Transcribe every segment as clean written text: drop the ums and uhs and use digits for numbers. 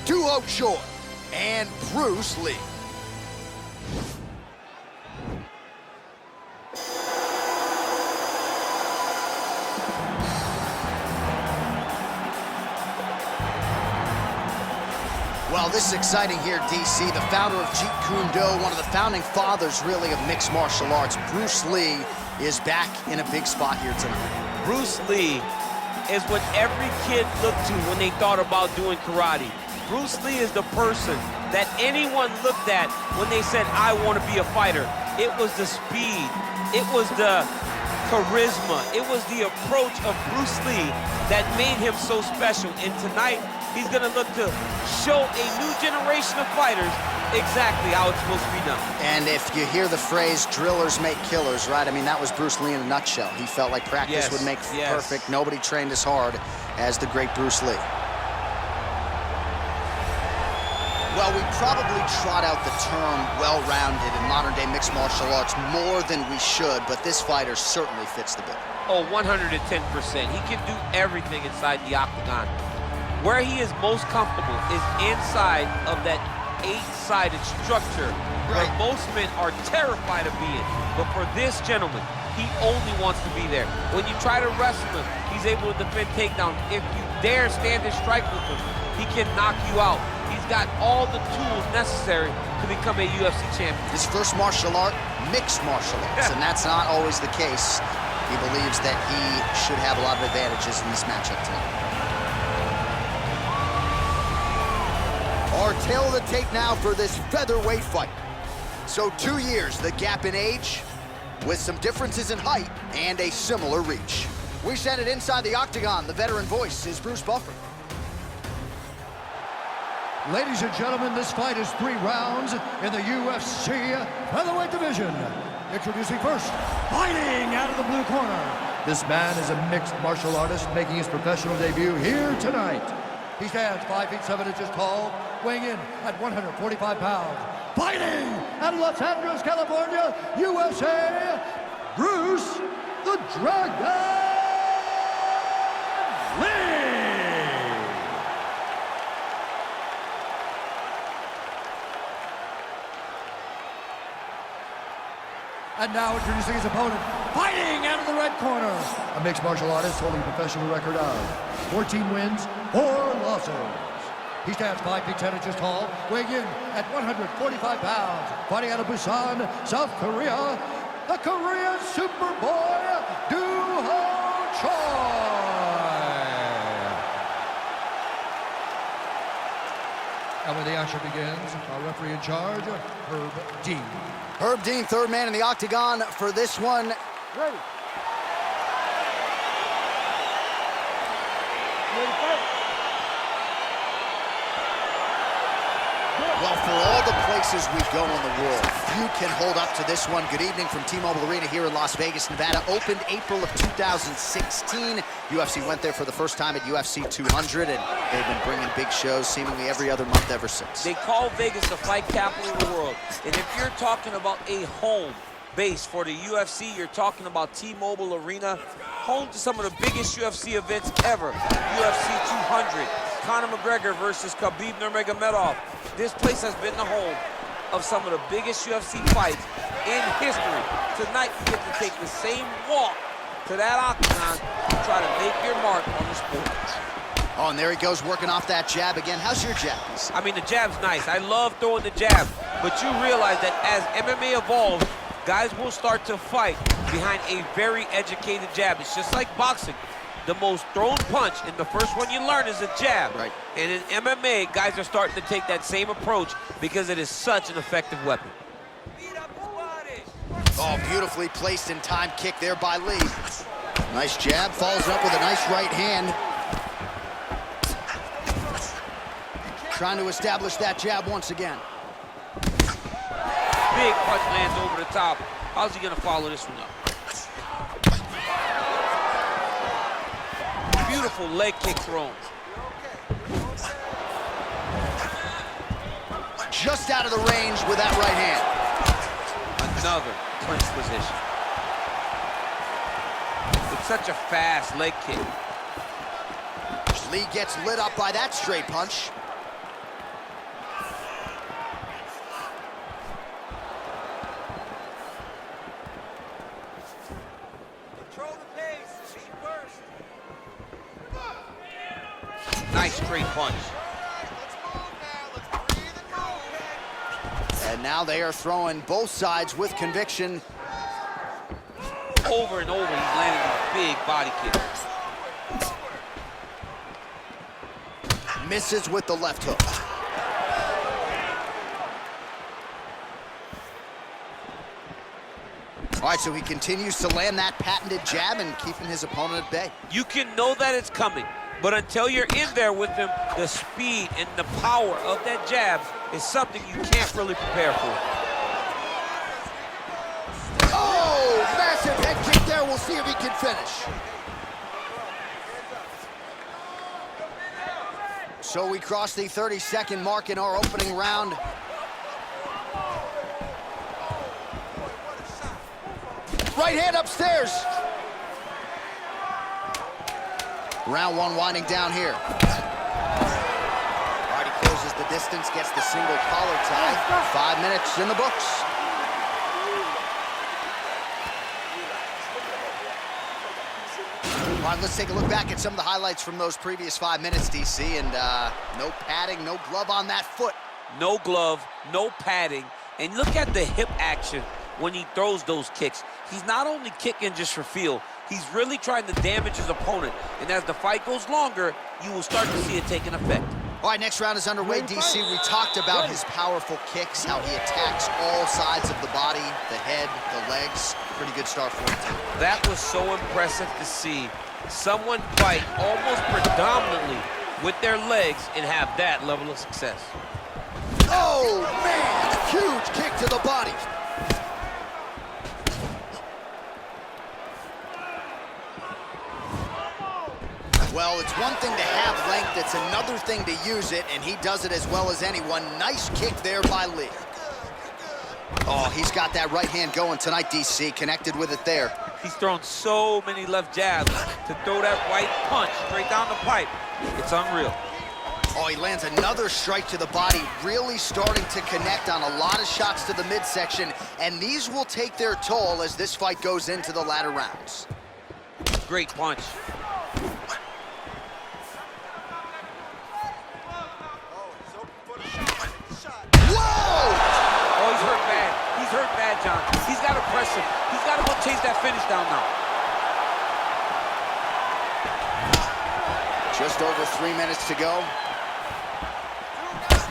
duo Joy and Bruce Lee. Well, this is exciting here, DC. The founder of Jeet Kune Do, one of the founding fathers, really, of mixed martial arts, Bruce Lee, is back in a big spot here tonight. Bruce Lee is what every kid looked to when they thought about doing karate. Bruce Lee is the person that anyone looked at when they said, I want to be a fighter. It was the speed, it was the charisma, it was the approach of Bruce Lee that made him so special. And tonight, he's gonna look to show a new generation of fighters exactly how it's supposed to be done. And if you hear the phrase, drillers make killers, right? I mean, that was Bruce Lee in a nutshell. He felt like practice would make perfect. Nobody trained as hard as the great Bruce Lee. Well, we probably trot out the term well-rounded in modern-day mixed martial arts more than we should, but this fighter certainly fits the bill. Oh, 110%. He can do everything inside the octagon. Where he is most comfortable is inside of that 8-sided structure where most men are terrified of being. But for this gentleman, he only wants to be there. When you try to wrestle him, he's able to defend takedowns. If you dare stand and strike with him, he can knock you out. He's got all the tools necessary to become a UFC champion. His first martial art, mixed martial arts, and that's not always the case. He believes that he should have a lot of advantages in this matchup tonight. Our tail of the tape now for this featherweight fight. So 2 years, the gap in age, with some differences in height and a similar reach. We send it inside the octagon. The veteran voice is Bruce Buffer. Ladies and gentlemen, this fight is 3 rounds in the UFC featherweight division. Introducing first, fighting out of the blue corner. This man is a mixed martial artist making his professional debut here tonight. He stands 5 feet 7 inches tall, weighing in at 145 pounds. Fighting out of Los Angeles, California, USA, Bruce the Dragon Lee. And now introducing his opponent, fighting out of the red corner. A mixed martial artist holding a professional record of 14 wins, 4 losses. He stands 5 feet 10 inches tall, weighing in at 145 pounds. Fighting out of Busan, South Korea, the Korean Superboy, Do-Ho Choi. And when the action begins, our referee in charge, Herb Dean. Herb Dean, third man in the octagon for this one. Ready. Well, for all the places we go in the world, few can hold up to this one. Good evening from T-Mobile Arena here in Las Vegas, Nevada. Opened April of 2016. UFC went there for the first time at UFC 200, and they've been bringing big shows seemingly every other month ever since. They call Vegas the fight capital of the world. And if you're talking about a home base for the UFC, you're talking about T-Mobile Arena, home to some of the biggest UFC events ever. UFC 200, Conor McGregor versus Khabib Nurmagomedov. This place has been the home of some of the biggest UFC fights in history. Tonight, you get to take the same walk to that octagon and try to make your mark on the sport. Oh, and there he goes, working off that jab again. How's your jab? I mean, the jab's nice. I love throwing the jab, but you realize that as MMA evolves, guys will start to fight behind a very educated jab. It's just like boxing. The most thrown punch, and the first one you learn is a jab. Right. And in MMA, guys are starting to take that same approach because it is such an effective weapon. Oh, beautifully placed in time kick there by Lee. Nice jab, follows up with a nice right hand. Trying to establish that jab once again. Big punch lands over the top. How's he gonna follow this one up? Beautiful leg kick thrown. Just out of the range with that right hand. Another clinch position. It's such a fast leg kick. Lee gets lit up by that straight punch. straight punch. And now they are throwing both sides with conviction. Over and over, he's landing these big body kicks. Misses with the left hook. All right, so he continues to land that patented jab and keeping his opponent at bay. You can know that it's coming, but until you're in there with him, the speed and the power of that jab is something you can't really prepare for. Oh, massive head kick there. We'll see if he can finish. So we cross the 30-second mark in our opening round. Right hand upstairs. Round one winding down here. All right, he closes the distance, gets the single collar tie. 5 minutes in the books. All right, let's take a look back at some of the highlights from those previous 5 minutes, DC, and no padding, no glove on that foot. No glove, no padding, and look at the hip action when he throws those kicks. He's not only kicking just for feel, he's really trying to damage his opponent, and as the fight goes longer, you will start to see it taking effect. All right, next round is underway, DC. We talked about his powerful kicks, how he attacks all sides of the body, the head, the legs. Pretty good start for him, too. That was so impressive to see someone fight almost predominantly with their legs and have that level of success. Oh, man! Huge kick to the body. Well, it's one thing to have length, it's another thing to use it, and he does it as well as anyone. Nice kick there by Lee. Oh, he's got that right hand going tonight, DC. Connected with it there. He's thrown so many left jabs to throw that right punch straight down the pipe. It's unreal. Oh, he lands another strike to the body, really starting to connect on a lot of shots to the midsection, and these will take their toll as this fight goes into the latter rounds. Great punch. Hurt bad, John. He's got to press him. He's got to go chase that finish down now. Just over 3 minutes to go.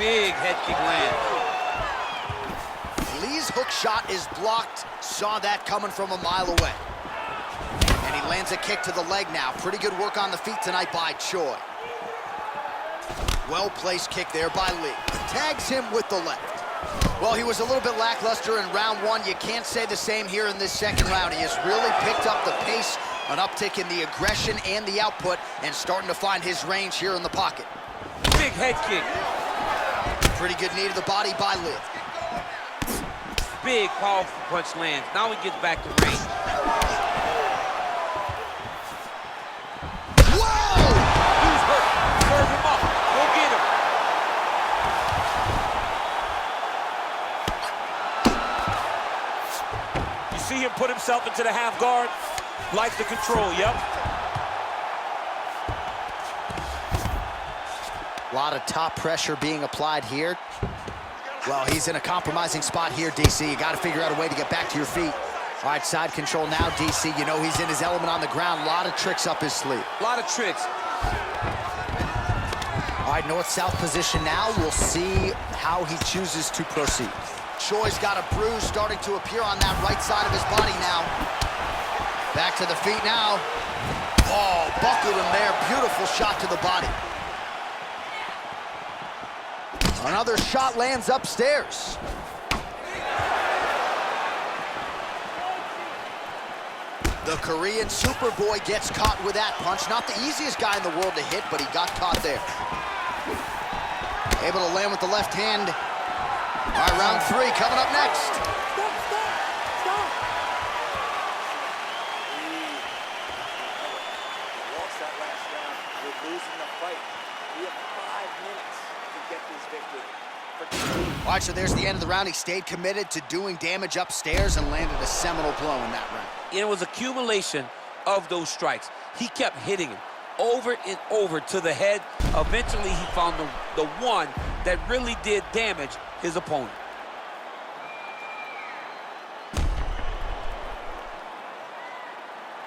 Big head kick land. Lee's hook shot is blocked. Saw that coming from a mile away. And he lands a kick to the leg now. Pretty good work on the feet tonight by Choi. Well-placed kick there by Lee. Tags him with the left. Well, he was a little bit lackluster in round one. You can't say the same here in this second round. He has really picked up the pace, an uptick in the aggression and the output, and starting to find his range here in the pocket. Big head kick. Pretty good knee to the body by Lee. Big, powerful punch lands. Now he gets back to range. Whoa! He's hurt. Serve him up. Go get him. See him put himself into the half guard, like the control, yep. A lot of top pressure being applied here. Well, he's in a compromising spot here, DC. You got to figure out a way to get back to your feet. All right, side control now, DC. You know he's in his element on the ground. A lot of tricks up his sleeve. A lot of tricks. All right, north-south position now. We'll see how he chooses to proceed. Choi's got a bruise starting to appear on that right side of his body now. Back to the feet now. Oh, buckled him there. Beautiful shot to the body. Another shot lands upstairs. The Korean Superboy gets caught with that punch. Not the easiest guy in the world to hit, but he got caught there. Able to land with the left hand. All right, round three coming up next. Stop. Lost that last round. We're losing the fight. We have 5 minutes to get this victory. All right, so there's the end of the round. He stayed committed to doing damage upstairs and landed a seminal blow in that round. It was accumulation of those strikes. He kept hitting him over and over to the head. Eventually, he found the one that really did damage his opponent.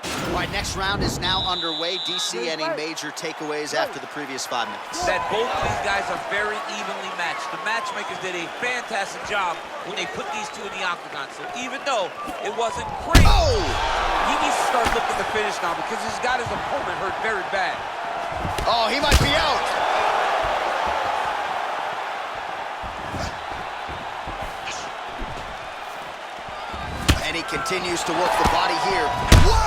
All right, next round is now underway. DC, any major takeaways after the previous 5 minutes? That both of these guys are very evenly matched. The matchmakers did a fantastic job when they put these two in the octagon. So even though it wasn't crazy, he needs to start looking to finish now because he's got his opponent hurt very bad. Oh, he might be out. And he continues to work the body here. Whoa!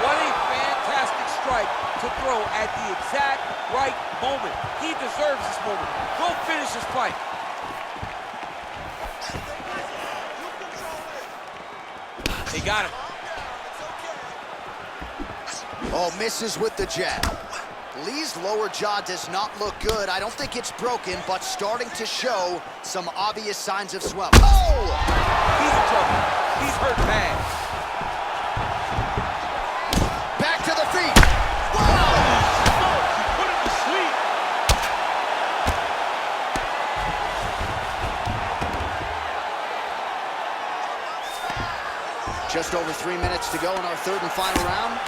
What a fantastic strike to throw at the exact right moment. He deserves this moment. Go finish this fight. He got him. Oh, misses with the jab. Lee's lower jaw does not look good. I don't think it's broken, but starting to show some obvious signs of swelling. Oh! He's in trouble. He's hurt bad. Back to the feet. Whoa! He put him to sleep. Just over 3 minutes to go in our third and final round.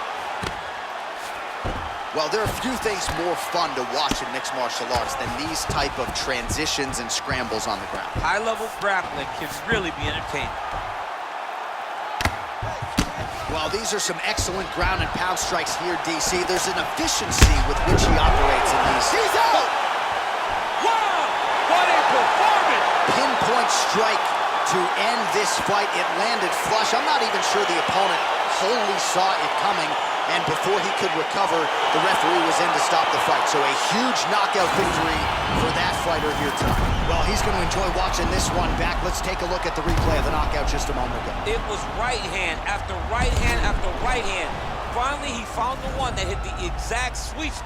Well, there are few things more fun to watch in mixed martial arts than these type of transitions and scrambles on the ground. High-level grappling can really be entertaining. Well, these are some excellent ground and pound strikes here, DC. There's an efficiency with which he operates in these. He's out! Wow! What a performance! Pinpoint strike to end this fight. It landed flush. I'm not even sure the opponent wholly saw it coming. And before he could recover, the referee was in to stop the fight. So a huge knockout victory for that fighter here tonight. Well, he's going to enjoy watching this one back. Let's take a look at the replay of the knockout just a moment ago. It was right hand after right hand after right hand. Finally, he found the one that hit the exact sweet spot.